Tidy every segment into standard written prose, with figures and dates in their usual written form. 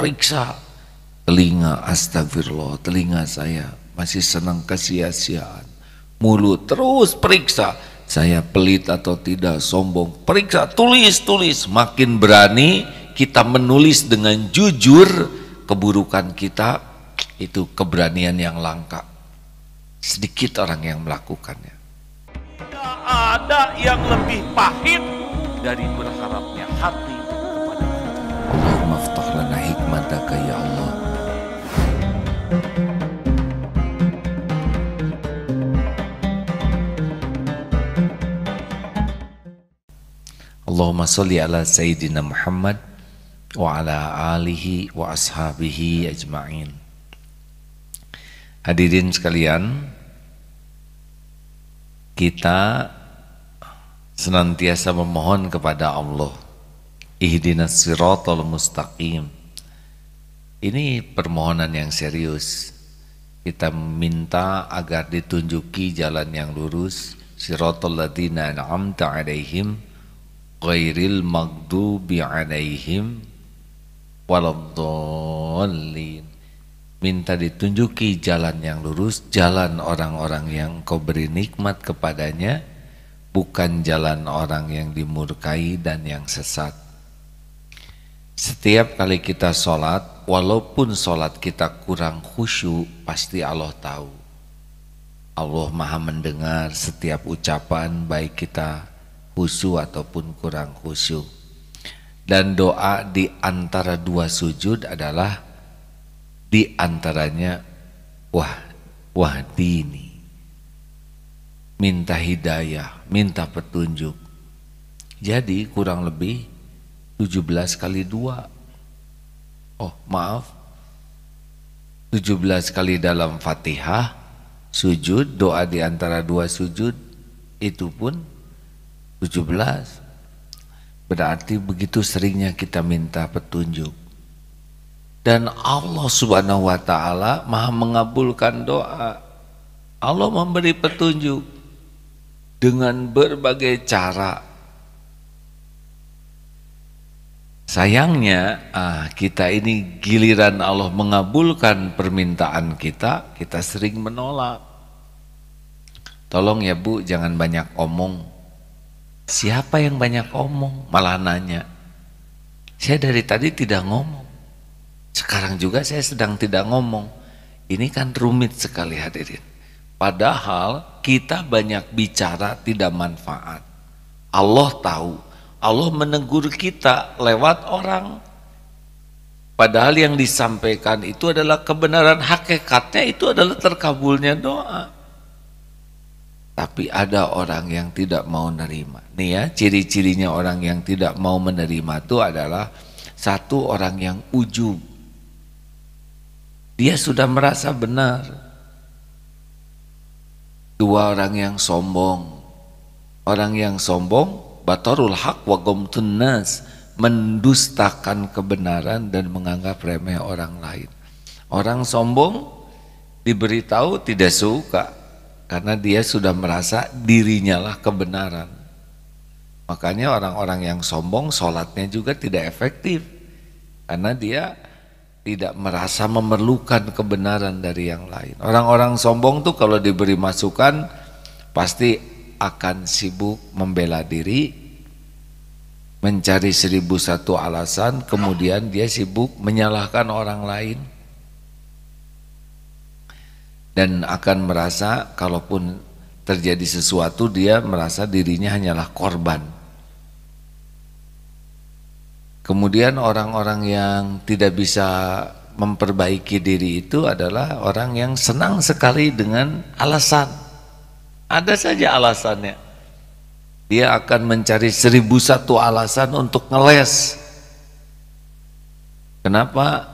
periksa telinga, astagfirullah, telinga saya masih senang kesia-siaan. Mulut terus periksa, saya pelit atau tidak, sombong, periksa, tulis, makin berani kita menulis dengan jujur keburukan kita, itu keberanian yang langka. Sedikit orang yang melakukannya. Tidak ada yang lebih pahit dari berharapnya hati kepada Allah. Allahumma ftah lana hikmataka ya Allah. Allahumma sholli ala Sayyidina Muhammad wa ala alihi wa ashabihi ajma'in. Hadirin sekalian, kita senantiasa memohon kepada Allah, ihdinas siratal mustaqim. Ini permohonan yang serius. Kita minta agar ditunjuki jalan yang lurus, siratal ladzina an'amta 'alaihim ghairil maghdubi 'alaihim waladdallin. Minta ditunjuki jalan yang lurus, jalan orang-orang yang Kau beri nikmat kepadanya, bukan jalan orang yang dimurkai dan yang sesat. Setiap kali kita sholat, walaupun sholat kita kurang khusyuk, pasti Allah tahu. Allah maha mendengar setiap ucapan, baik kita khusyuk ataupun kurang khusyuk. Dan doa di antara dua sujud adalah di antaranya wahdini, minta hidayah, minta petunjuk. Jadi kurang lebih 17 kali 2. Oh maaf, 17 kali dalam Fatihah, sujud, doa di antara dua sujud, itu pun 17. Berarti begitu seringnya kita minta petunjuk. Dan Allah subhanahu wa ta'ala maha mengabulkan doa. Allah memberi petunjuk dengan berbagai cara. Sayangnya kita ini giliran Allah mengabulkan permintaan kita, kita sering menolak. Tolong ya Bu, jangan banyak omong. Siapa yang banyak omong? Malah nanya. Saya dari tadi tidak ngomong. Sekarang juga saya sedang tidak ngomong. Ini kan rumit sekali hadirin. Padahal kita banyak bicara tidak manfaat. Allah tahu. Allah menegur kita lewat orang. Padahal yang disampaikan itu adalah kebenaran, hakikatnya itu adalah terkabulnya doa. Tapi ada orang yang tidak mau menerima. Nih ya, ciri-cirinya orang yang tidak mau menerima itu adalah satu, orang yang ujub. Dia sudah merasa benar. Dua, orang yang sombong. Orang yang sombong, batarul haq wa ghamtun nas, mendustakan kebenaran dan menganggap remeh orang lain. Orang sombong diberitahu tidak suka karena dia sudah merasa dirinya lah kebenaran. Makanya orang-orang yang sombong sholatnya juga tidak efektif karena dia tidak merasa memerlukan kebenaran dari yang lain. Orang-orang sombong tuh kalau diberi masukan pasti akan sibuk membela diri, mencari 1001 alasan, kemudian dia sibuk menyalahkan orang lain. Dan akan merasa kalaupun terjadi sesuatu dia merasa dirinya hanyalah korban. Kemudian orang-orang yang tidak bisa memperbaiki diri itu adalah orang yang senang sekali dengan alasan. Ada saja alasannya. Dia akan mencari 1001 alasan untuk ngeles. Kenapa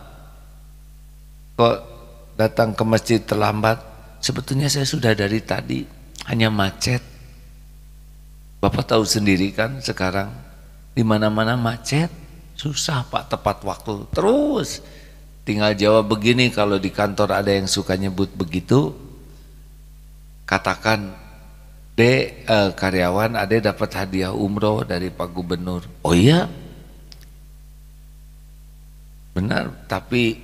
kok datang ke masjid terlambat? Sebetulnya saya sudah dari tadi, hanya macet. Bapak tahu sendiri kan sekarang di mana-mana macet. Susah Pak tepat waktu. Terus tinggal jawab begini, kalau di kantor ada yang suka nyebut begitu, katakan, Dek, karyawan Ade dapat hadiah umroh dari Pak Gubernur. Oh iya? Benar, tapi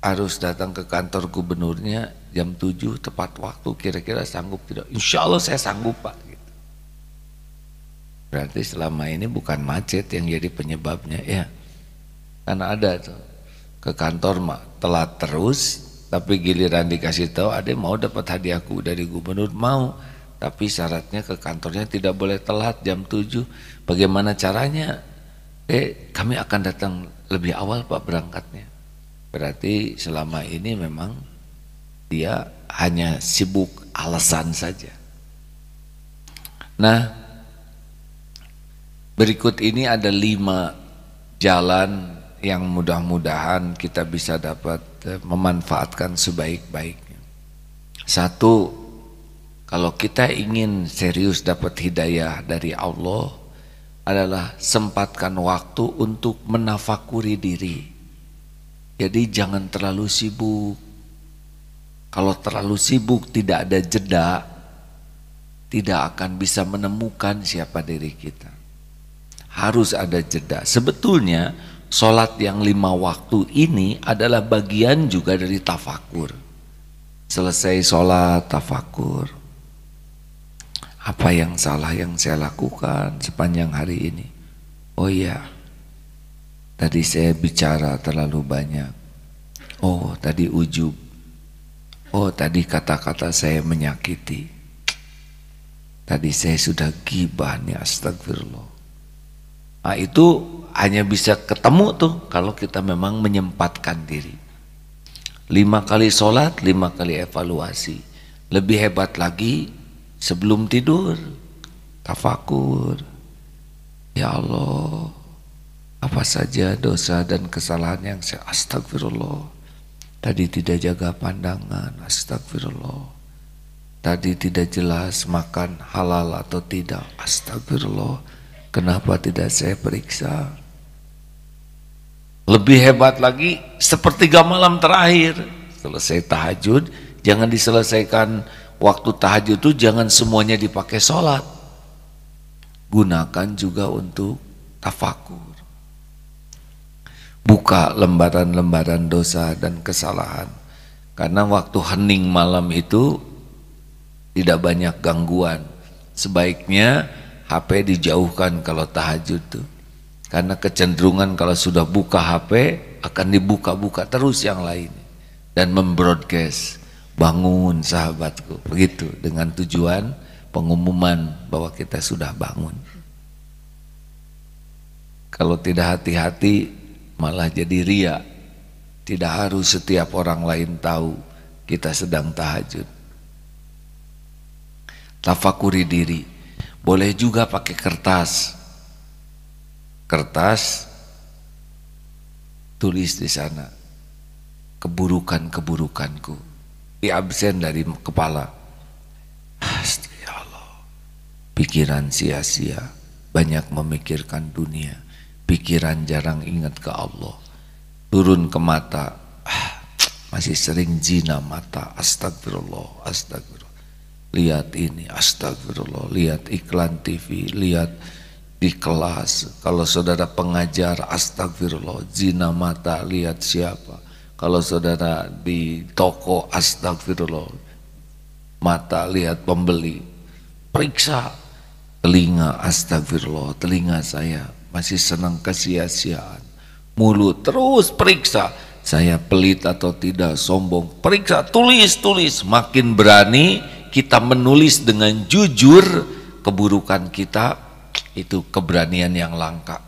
harus datang ke kantor gubernurnya jam 7 tepat waktu, kira-kira sanggup tidak? Insya Allah saya sanggup Pak gitu. Berarti selama ini bukan macet yang jadi penyebabnya ya, karena ada tuh ke kantor mah telat terus, tapi giliran dikasih tahu ada mau dapat hadiahku dari gubernur mau, tapi syaratnya ke kantornya tidak boleh telat jam 7. Bagaimana caranya? Kami akan datang lebih awal Pak berangkatnya. Berarti selama ini memang dia hanya sibuk alasan saja. Nah, berikut ini ada 5 jalan yang mudah-mudahan kita bisa dapat memanfaatkan sebaik-baiknya. 1, kalau kita ingin serius dapat hidayah dari Allah adalah sempatkan waktu untuk menafakuri diri. Jadi jangan terlalu sibuk. Kalau terlalu sibuk tidak ada jeda, tidak akan bisa menemukan siapa diri kita. Harus ada jeda. Sebetulnya sholat yang 5 waktu ini adalah bagian juga dari tafakur. Selesai sholat, tafakur. Apa yang salah yang saya lakukan sepanjang hari ini? Oh iya, tadi saya bicara terlalu banyak. Oh tadi ujub. Oh tadi kata-kata saya menyakiti. Tadi saya sudah ghibah nih, astagfirullah. Nah itu hanya bisa ketemu tuh kalau kita memang menyempatkan diri. 5 kali sholat, 5 kali evaluasi. Lebih hebat lagi sebelum tidur, tafakur. Ya Allah, apa saja dosa dan kesalahan yang saya astagfirullah. Tadi tidak jaga pandangan, astagfirullah. Tadi tidak jelas makan halal atau tidak, astagfirullah. Kenapa tidak saya periksa? Lebih hebat lagi, sepertiga malam terakhir selesai tahajud, jangan diselesaikan waktu tahajud itu, jangan semuanya dipakai sholat, gunakan juga untuk tafakur. Buka lembaran-lembaran dosa dan kesalahan, karena waktu hening malam itu tidak banyak gangguan. Sebaiknya HP dijauhkan kalau tahajud tuh, karena kecenderungan kalau sudah buka HP akan dibuka-buka terus yang lain dan membroadcast bangun sahabatku, begitu, dengan tujuan pengumuman bahwa kita sudah bangun. Kalau tidak hati-hati malah jadi ria. Tidak harus setiap orang lain tahu kita sedang tahajud. Tafakuri diri. Boleh juga pakai kertas. Kertas, tulis di sana keburukan-keburukanku, di absen dari kepala. Ya Allah, pikiran sia-sia, banyak memikirkan dunia, pikiran jarang ingat ke Allah, turun ke mata, masih sering zina mata, astagfirullah, astagfirullah. Lihat ini, astagfirullah, lihat iklan TV, lihat di kelas, kalau saudara pengajar, astagfirullah, zina mata, lihat siapa. Kalau saudara di toko, astagfirullah, mata lihat pembeli. Periksa telinga, astagfirullah, telinga saya masih senang kesia-siaan. Mulut terus periksa, saya pelit atau tidak, sombong, periksa, tulis. Makin berani kita menulis dengan jujur keburukan kita, itu keberanian yang langka.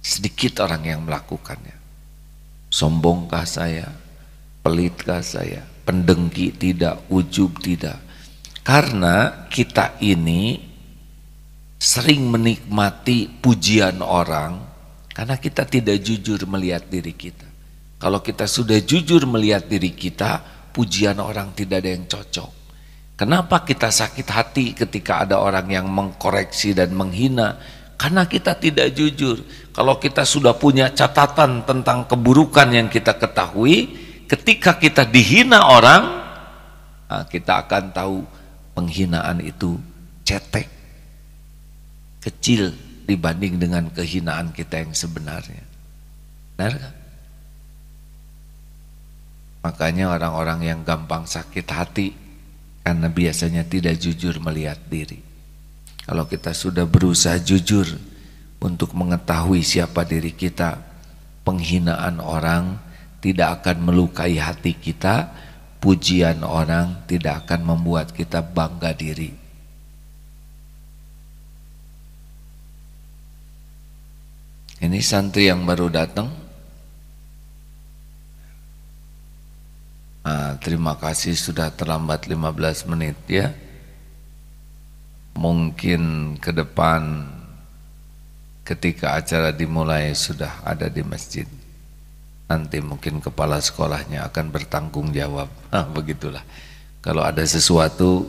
Sedikit orang yang melakukannya. Sombongkah saya? Pelitkah saya? Pendengki tidak? Ujub tidak? Karena kita ini sering menikmati pujian orang karena kita tidak jujur melihat diri kita. Kalau kita sudah jujur melihat diri kita, pujian orang tidak ada yang cocok. Kenapa kita sakit hati ketika ada orang yang mengkoreksi dan menghina? Karena kita tidak jujur. Kalau kita sudah punya catatan tentang keburukan yang kita ketahui, ketika kita dihina orang, kita akan tahu penghinaan itu cetek, kecil dibanding dengan kehinaan kita yang sebenarnya. Benar kan? Makanya orang-orang yang gampang sakit hati karena biasanya tidak jujur melihat diri. Kalau kita sudah berusaha jujur untuk mengetahui siapa diri kita, penghinaan orang tidak akan melukai hati kita, pujian orang tidak akan membuat kita bangga diri. Ini santri yang baru datang. Terima kasih sudah terlambat 15 menit ya. Mungkin ke depan ketika acara dimulai sudah ada di masjid. Nanti mungkin kepala sekolahnya akan bertanggung jawab. Begitulah. Kalau ada sesuatu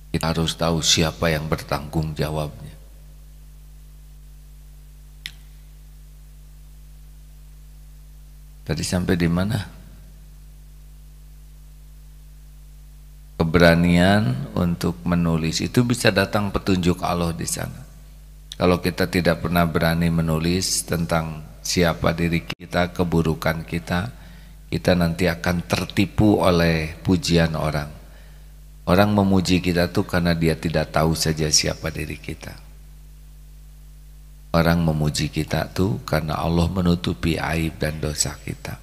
kita harus tahu siapa yang bertanggung jawabnya. Tadi sampai di mana? Keberanian untuk menulis itu bisa datang petunjuk Allah di sana. Kalau kita tidak pernah berani menulis tentang siapa diri kita, keburukan kita, kita nanti akan tertipu oleh pujian orang. Orang memuji kita tuh karena dia tidak tahu saja siapa diri kita. Orang memuji kita tuh karena Allah menutupi aib dan dosa kita.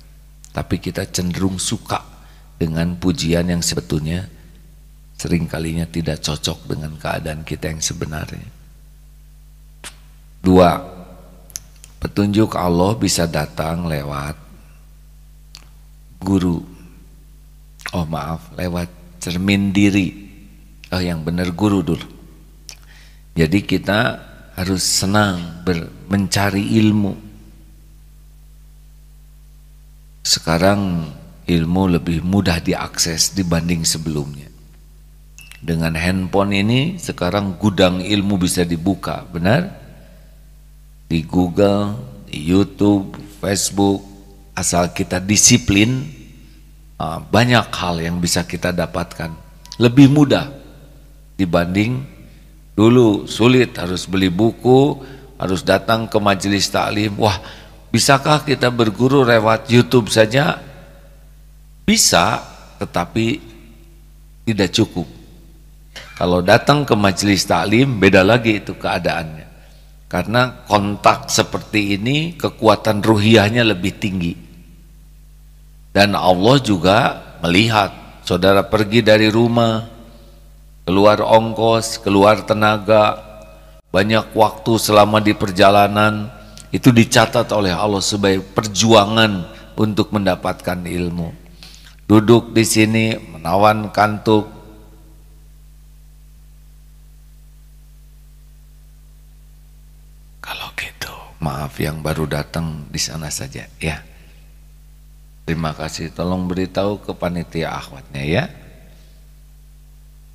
Tapi kita cenderung suka dengan pujian yang sebetulnya seringkalinya tidak cocok dengan keadaan kita yang sebenarnya. 2. Petunjuk Allah bisa datang lewat guru. Lewat cermin diri. Yang benar guru dulu. Jadi kita harus senang mencari ilmu. Sekarang ilmu lebih mudah diakses dibanding sebelumnya. Dengan handphone ini sekarang gudang ilmu bisa dibuka, benar? Di Google, di YouTube, Facebook, asal kita disiplin, banyak hal yang bisa kita dapatkan. Lebih mudah dibanding dulu sulit, harus beli buku, harus datang ke majelis taklim. Wah, bisakah kita berguru lewat YouTube saja? Bisa, tetapi tidak cukup. Kalau datang ke majelis taklim beda lagi itu keadaannya. Karena kontak seperti ini kekuatan ruhiyahnya lebih tinggi. Dan Allah juga melihat saudara pergi dari rumah, keluar ongkos, keluar tenaga, banyak waktu selama di perjalanan, itu dicatat oleh Allah sebagai perjuangan untuk mendapatkan ilmu. Duduk di sini menawan kantuk. Kalau gitu, maaf yang baru datang di sana saja ya. Terima kasih, tolong beritahu ke panitia akhwatnya ya.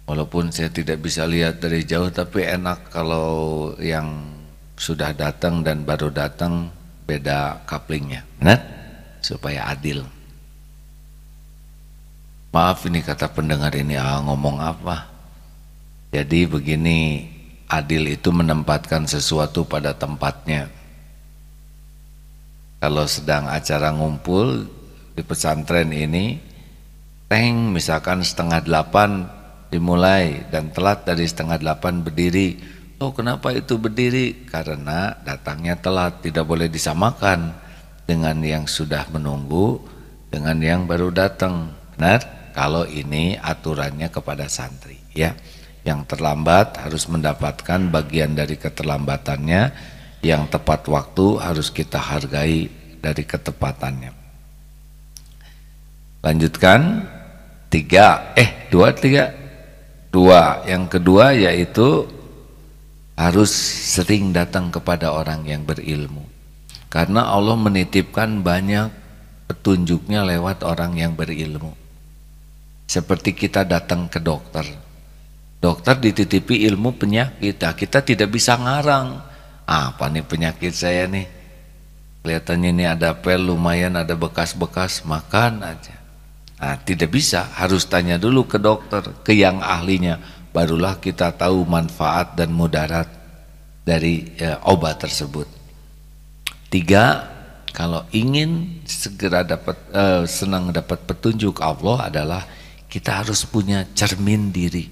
Walaupun saya tidak bisa lihat dari jauh, tapi enak kalau yang sudah datang dan baru datang beda couplingnya, benar? Supaya adil. Maaf ini kata pendengar ini ngomong apa? Jadi begini, adil itu menempatkan sesuatu pada tempatnya. Kalau sedang acara ngumpul di pesantren ini, misalkan 7:30 dimulai dan telat dari 7:30 berdiri. Oh, kenapa itu berdiri? Karena datangnya telat, tidak boleh disamakan dengan yang sudah menunggu dengan yang baru datang. Benar? Kalau ini aturannya kepada santri ya. Yang terlambat harus mendapatkan bagian dari keterlambatannya, yang tepat waktu harus kita hargai dari ketepatannya. Lanjutkan. 2. Yang kedua yaitu harus sering datang kepada orang yang berilmu. Karena Allah menitipkan banyak petunjuknya lewat orang yang berilmu. Seperti kita datang ke dokter. Dokter dititipi ilmu penyakit. Kita tidak bisa ngarang. Apa nih penyakit saya nih? Kelihatannya ini ada pel, lumayan ada bekas-bekas, makan aja. Tidak bisa, harus tanya dulu ke dokter, ke yang ahlinya, barulah kita tahu manfaat dan mudarat dari obat tersebut. 3, Kalau ingin segera dapat senang dapat petunjuk Allah adalah kita harus punya cermin diri,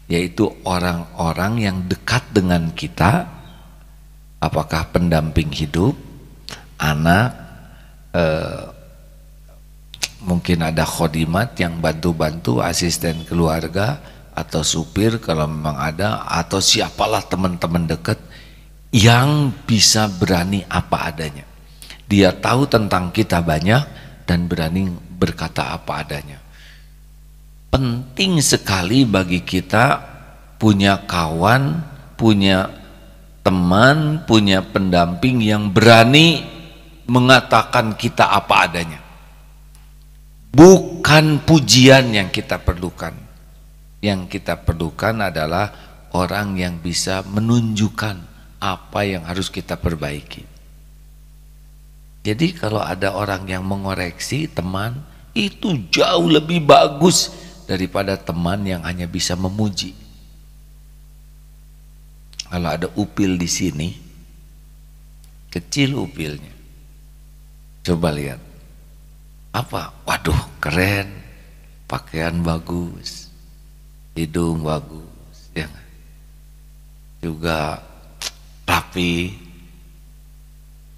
yaitu orang-orang yang dekat dengan kita, apakah pendamping hidup, anak, mungkin ada khodimat yang bantu-bantu, asisten keluarga, atau supir kalau memang ada, atau siapalah teman-teman dekat yang bisa berani apa adanya. Dia tahu tentang kita banyak dan berani berkata apa adanya. Penting sekali bagi kita punya kawan, punya teman, punya pendamping yang berani mengatakan kita apa adanya. Bukan pujian yang kita perlukan. Yang kita perlukan adalah orang yang bisa menunjukkan apa yang harus kita perbaiki. Jadi kalau ada orang yang mengoreksi teman, itu jauh lebih bagus daripada teman yang hanya bisa memuji. Kalau ada upil di sini, kecil upilnya, coba lihat, apa? Waduh, keren, pakaian bagus, hidung bagus, ya, juga rapi,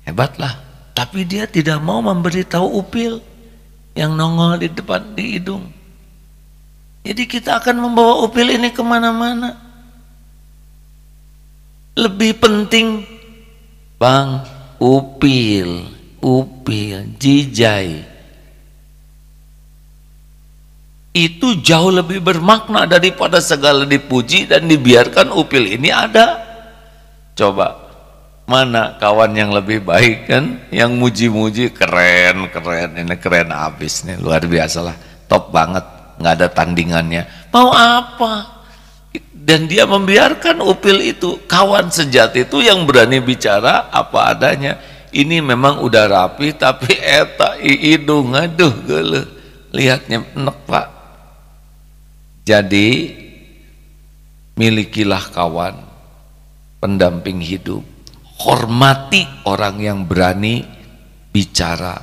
hebatlah. Tapi dia tidak mau memberitahu upil yang nongol di depan di hidung. Jadi kita akan membawa upil ini kemana-mana. Lebih penting, Bang, upil, jijai, itu jauh lebih bermakna daripada segala dipuji dan dibiarkan upil ini ada. Coba, mana kawan yang lebih baik kan, yang muji-muji, keren, ini keren abis nih, luar biasa lah, top banget, nggak ada tandingannya. Mau apa? Dan dia membiarkan upil itu, kawan sejati itu yang berani bicara apa adanya. Ini memang udah rapi, tapi eta hidung, aduh gele, lihatnya enak Pak. Jadi milikilah kawan, pendamping hidup. Hormati orang yang berani bicara,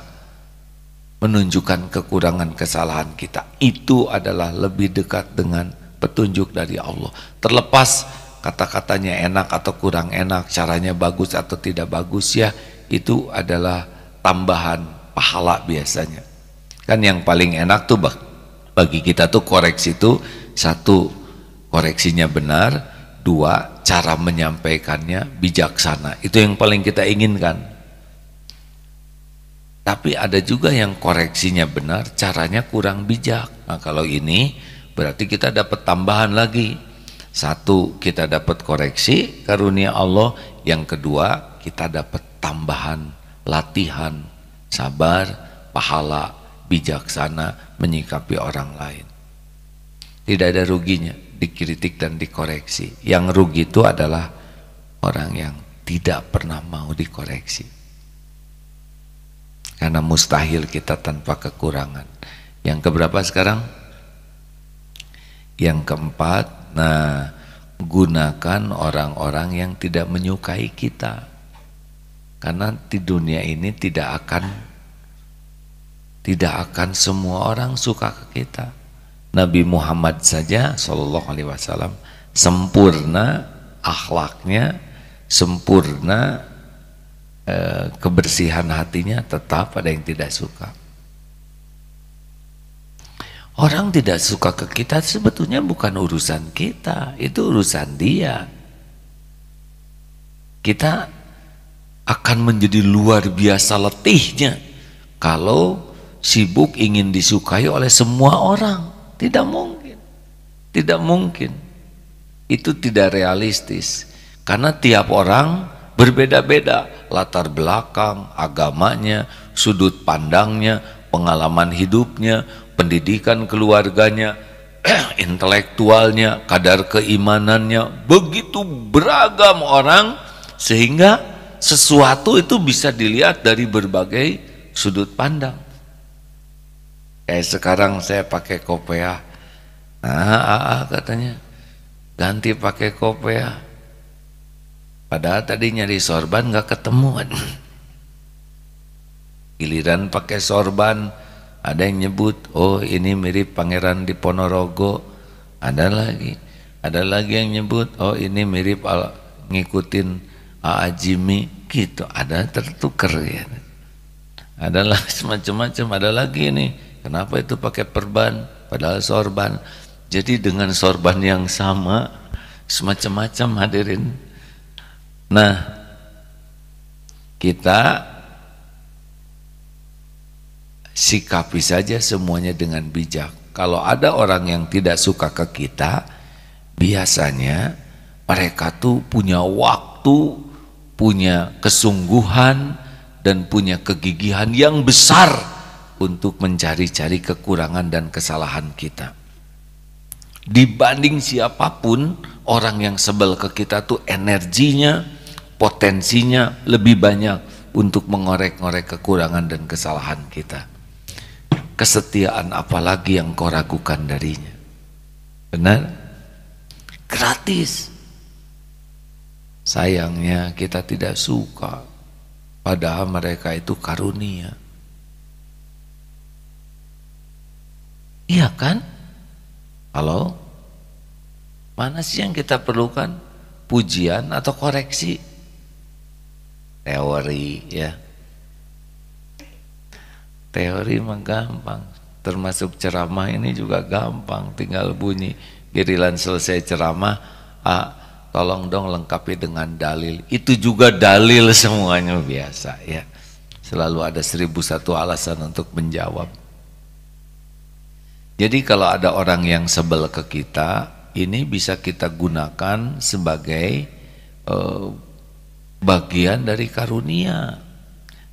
menunjukkan kekurangan kesalahan kita. Itu adalah lebih dekat dengan petunjuk dari Allah. Terlepas kata-katanya enak atau kurang enak, caranya bagus atau tidak bagus, ya itu adalah tambahan pahala biasanya. Kan yang paling enak tuh bagi kita tuh koreksi itu, satu, koreksinya benar, dua, cara menyampaikannya bijaksana. Itu yang paling kita inginkan. Tapi ada juga yang koreksinya benar, caranya kurang bijak. Nah kalau ini berarti kita dapat tambahan lagi. Satu, kita dapat koreksi karunia Allah. Yang kedua, kita dapat tambahan latihan sabar, pahala, bijaksana menyikapi orang lain. Tidak ada ruginya dikritik dan dikoreksi. Yang rugi itu adalah orang yang tidak pernah mau dikoreksi, karena mustahil kita tanpa kekurangan. Yang keberapa sekarang? Yang keempat, nah, gunakan orang-orang yang tidak menyukai kita, karena di dunia ini tidak akan semua orang suka ke kita. Nabi Muhammad saja Shallallahu Alaihi Wasallam sempurna akhlaknya, sempurna kebersihan hatinya, tetap ada yang tidak suka. Orang tidak suka ke kita sebetulnya bukan urusan kita, itu urusan dia. Kita akan menjadi luar biasa letihnya kalau sibuk ingin disukai oleh semua orang. Tidak mungkin, tidak mungkin. Itu tidak realistis, karena tiap orang berbeda-beda latar belakang, agamanya, sudut pandangnya, pengalaman hidupnya, pendidikan keluarganya, intelektualnya, kadar keimanannya, begitu beragam orang, sehingga sesuatu itu bisa dilihat dari berbagai sudut pandang. Kayak sekarang saya pakai kopiah, nah katanya ganti pakai kopiah, padahal tadi nyari sorban nggak ketemu. Giliran pakai sorban, ada yang nyebut, oh ini mirip Pangeran di Ponorogo. Ada lagi yang nyebut, oh ini mirip ngikutin A.A. Jimmy gitu. Ada tertukar ya. Adalah semacam-macam. Ada lagi nih, kenapa itu pakai perban padahal sorban. Jadi dengan sorban yang sama semacam-macam hadirin. Nah, kita sikapi saja semuanya dengan bijak. Kalau ada orang yang tidak suka ke kita, biasanya mereka tuh punya waktu, punya kesungguhan, dan punya kegigihan yang besar untuk mencari-cari kekurangan dan kesalahan kita. Dibanding siapapun, orang yang sebel ke kita tuh energinya, potensinya lebih banyak untuk mengorek-ngorek kekurangan dan kesalahan kita. Kesetiaan apalagi yang kau ragukan darinya? Benar? Gratis. Sayangnya kita tidak suka, padahal mereka itu karunia. Iya kan? Halo? Mana sih yang kita perlukan? Pujian atau koreksi? Teori ya. Teori mah gampang, termasuk ceramah ini juga gampang, tinggal bunyi. Giliran selesai ceramah, tolong dong lengkapi dengan dalil. Itu juga dalil semuanya biasa ya. Selalu ada 1001 alasan untuk menjawab. Jadi kalau ada orang yang sebel ke kita, ini bisa kita gunakan sebagai bagian dari karunia.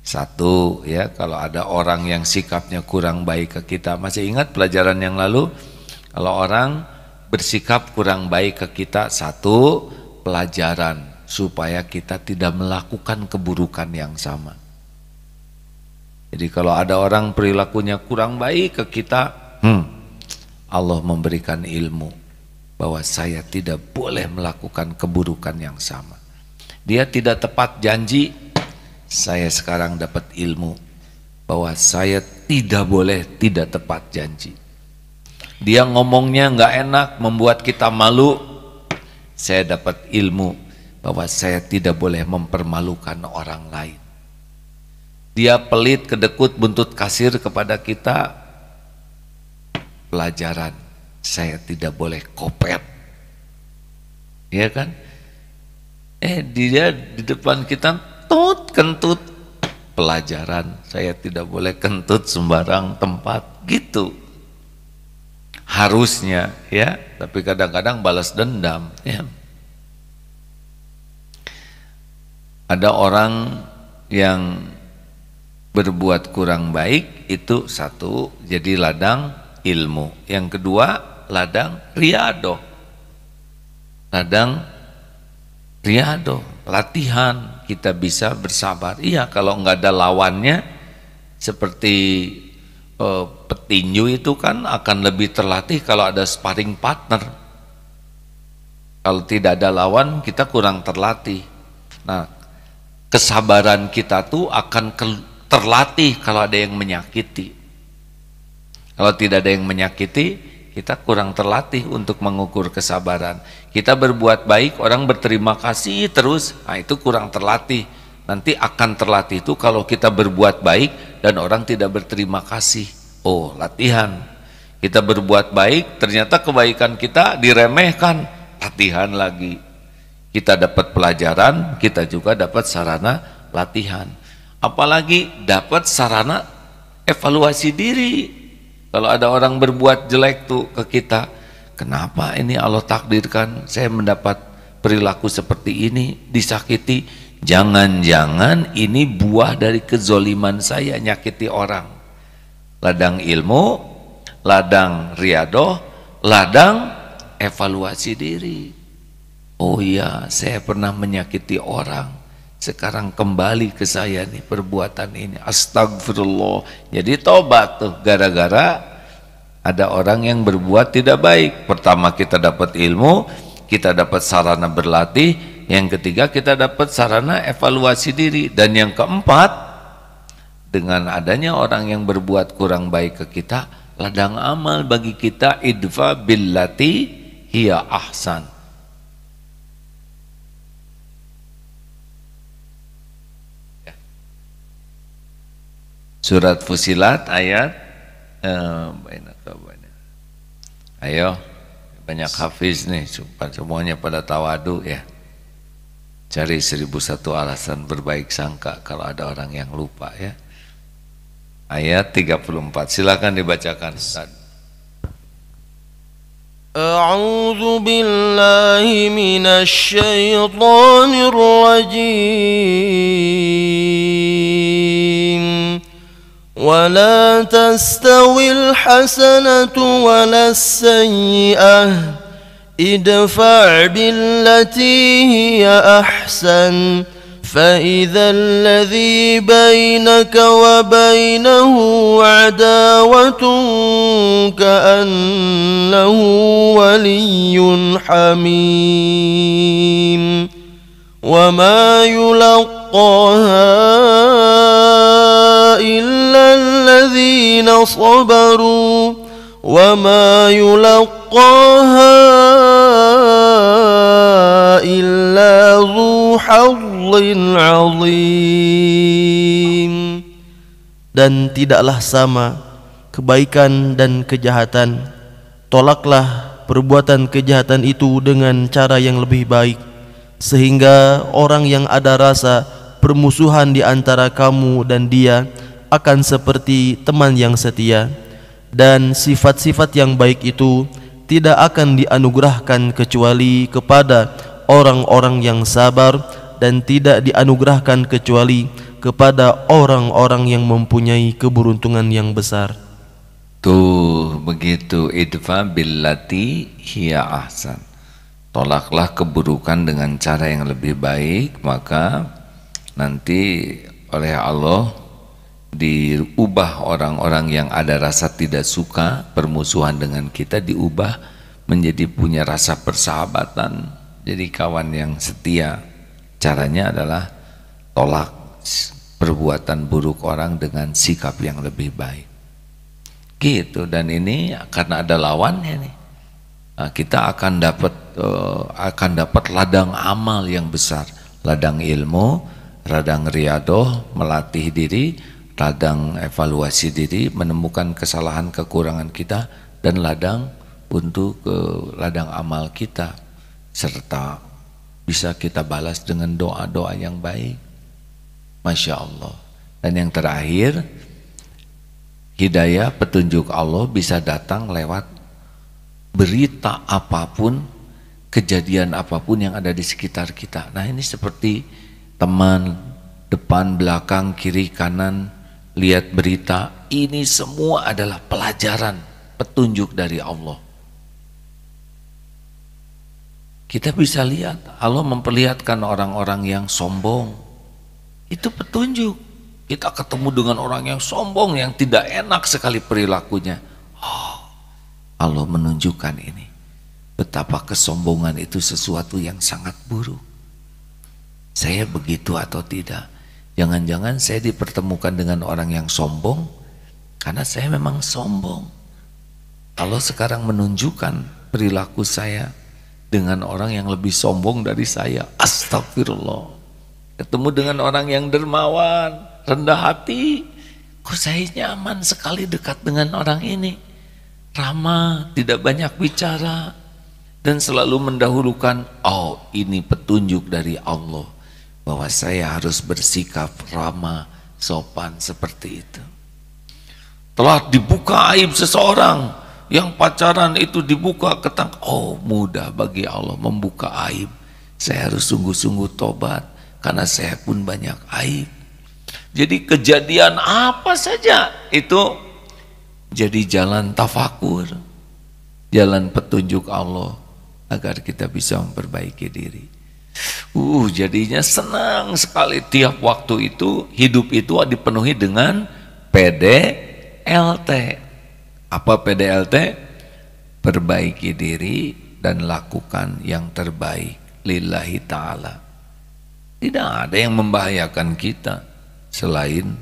Satu ya, kalau ada orang yang sikapnya kurang baik ke kita, masih ingat pelajaran yang lalu? Kalau orang bersikap kurang baik ke kita, satu pelajaran supaya kita tidak melakukan keburukan yang sama. Jadi kalau ada orang perilakunya kurang baik ke kita, Allah memberikan ilmu bahwa saya tidak boleh melakukan keburukan yang sama. Dia tidak tepat janji, saya sekarang dapat ilmu bahwa saya tidak boleh tidak tepat janji. Dia ngomongnya nggak enak, membuat kita malu, saya dapat ilmu bahwa saya tidak boleh mempermalukan orang lain. Dia pelit, kedekut, buntut kasir kepada kita, pelajaran saya tidak boleh kopet. Iya kan? Dia di depan kita kentut, pelajaran saya tidak boleh kentut sembarang tempat gitu. Harusnya ya, tapi kadang-kadang balas dendam ya. Ada orang yang berbuat kurang baik, itu satu, jadi ladang ilmu. Yang kedua, ladang riado. Ladang riado, latihan kita bisa bersabar. Iya, kalau nggak ada lawannya, seperti petinju itu kan akan lebih terlatih kalau ada sparring partner. Kalau tidak ada lawan, kita kurang terlatih. Nah, kesabaran kita tuh akan terlatih kalau ada yang menyakiti. Kalau tidak ada yang menyakiti, kita kurang terlatih untuk mengukur kesabaran. Kita berbuat baik, orang berterima kasih terus, nah itu kurang terlatih. Nanti akan terlatih itu kalau kita berbuat baik dan orang tidak berterima kasih. Oh, latihan. Kita berbuat baik, ternyata kebaikan kita diremehkan, latihan lagi. Kita dapat pelajaran, kita juga dapat sarana latihan. Apalagi dapat sarana evaluasi diri. Kalau ada orang berbuat jelek tuh ke kita, kenapa ini Allah takdirkan saya mendapat perilaku seperti ini, disakiti? Jangan-jangan ini buah dari kezoliman saya, nyakiti orang. Ladang ilmu, ladang riadoh, ladang evaluasi diri. Oh iya, saya pernah menyakiti orang, sekarang kembali ke saya nih perbuatan ini, astagfirullah. Jadi tobat tuh, gara-gara ada orang yang berbuat tidak baik. Pertama kita dapat ilmu, kita dapat sarana berlatih, yang ketiga kita dapat sarana evaluasi diri, dan yang keempat dengan adanya orang yang berbuat kurang baik ke kita, ladang amal bagi kita, idfa billati hiya ahsan. Surat Fusilat ayat ayo, banyak hafiz nih, semuanya pada tawadu ya. Cari 1001 alasan berbaik sangka kalau ada orang yang lupa ya. Ayat 34, silakan dibacakan Ustaz. A'udzu billahi minasy syaithanir rajim. ولا تستوي الحسنة ولا السيئة ادفع بالتي هي أحسن فإذا الذي بينك وبينه عداوة كأنه ولي حميم وما يلقاها إلا الذين صبروا وما يلقاها إلا ذو حظ عظيم. Dan tidaklah sama kebaikan dan kejahatan. Tolaklah perbuatan kejahatan itu dengan cara yang lebih baik, sehingga orang yang ada rasa permusuhan di antara kamu dan dia akan seperti teman yang setia. Dan sifat-sifat yang baik itu tidak akan dianugerahkan kecuali kepada orang-orang yang sabar, dan tidak dianugerahkan kecuali kepada orang-orang yang mempunyai keberuntungan yang besar. Tuh begitu, idfa billati hiya ahsan. Tolaklah keburukan dengan cara yang lebih baik, maka nanti oleh Allah diubah orang-orang yang ada rasa tidak suka, permusuhan dengan kita, diubah menjadi punya rasa persahabatan, jadi kawan yang setia. Caranya adalah tolak perbuatan buruk orang dengan sikap yang lebih baik gitu. Dan ini karena ada lawannya nih, kita akan dapat ladang amal yang besar, ladang ilmu, ladang riadoh, melatih diri, ladang evaluasi diri, menemukan kesalahan kekurangan kita, dan ladang untuk ladang amal kita, serta bisa kita balas dengan doa-doa yang baik. Masya Allah. Dan yang terakhir, hidayah petunjuk Allah bisa datang lewat berita apapun, kejadian apapun yang ada di sekitar kita. Nah ini seperti teman, depan, belakang, kiri, kanan, lihat berita, ini semua adalah pelajaran, petunjuk dari Allah. Kita bisa lihat, Allah memperlihatkan orang-orang yang sombong, itu petunjuk. Kita ketemu dengan orang yang sombong, yang tidak enak sekali perilakunya, Allah menunjukkan ini, betapa kesombongan itu sesuatu yang sangat buruk. Saya begitu atau tidak? Jangan-jangan saya dipertemukan dengan orang yang sombong karena saya memang sombong. Allah sekarang menunjukkan perilaku saya dengan orang yang lebih sombong dari saya. Astagfirullah. Ketemu dengan orang yang dermawan, rendah hati, kok saya nyaman sekali dekat dengan orang ini. Ramah, tidak banyak bicara, dan selalu mendahulukan, oh ini petunjuk dari Allah, bahwa saya harus bersikap ramah, sopan seperti itu. Telah dibuka aib seseorang, yang pacaran itu dibuka ketang, oh mudah bagi Allah membuka aib. Saya harus sungguh-sungguh tobat, karena saya pun banyak aib. Jadi kejadian apa saja itu jadi jalan tafakur, jalan petunjuk Allah, agar kita bisa memperbaiki diri. Jadinya senang sekali tiap waktu itu, hidup itu dipenuhi dengan PDLT. Apa PDLT? Perbaiki diri dan lakukan yang terbaik lillahi ta'ala. Tidak ada yang membahayakan kita selain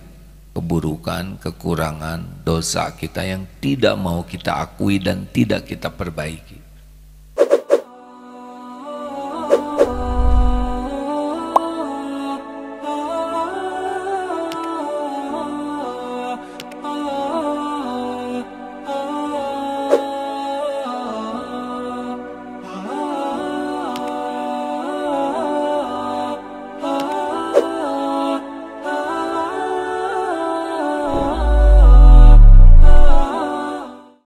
keburukan, kekurangan, dosa kita yang tidak mau kita akui dan tidak kita perbaiki.